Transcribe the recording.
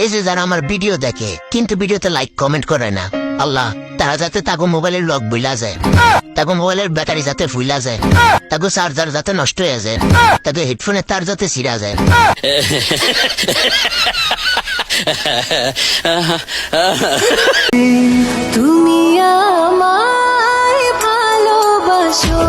এই যে যারা আমার ভিডিও দেখে কিন্তু ভিডিওতে লাইক কমেন্ট করে না, আল্লাহ তারা যাতে তাগো মোবাইলের লক বইলা যায়, তাগো মোবাইলের ব্যাটারি যাতে ফুইলা যায়, তাগো চার্জার যাতে নষ্ট হয়ে যায়, তাগো হেডফোনের তার যাতে ছিঁড়া যায়। তুমি আমায় ভালোবাসো।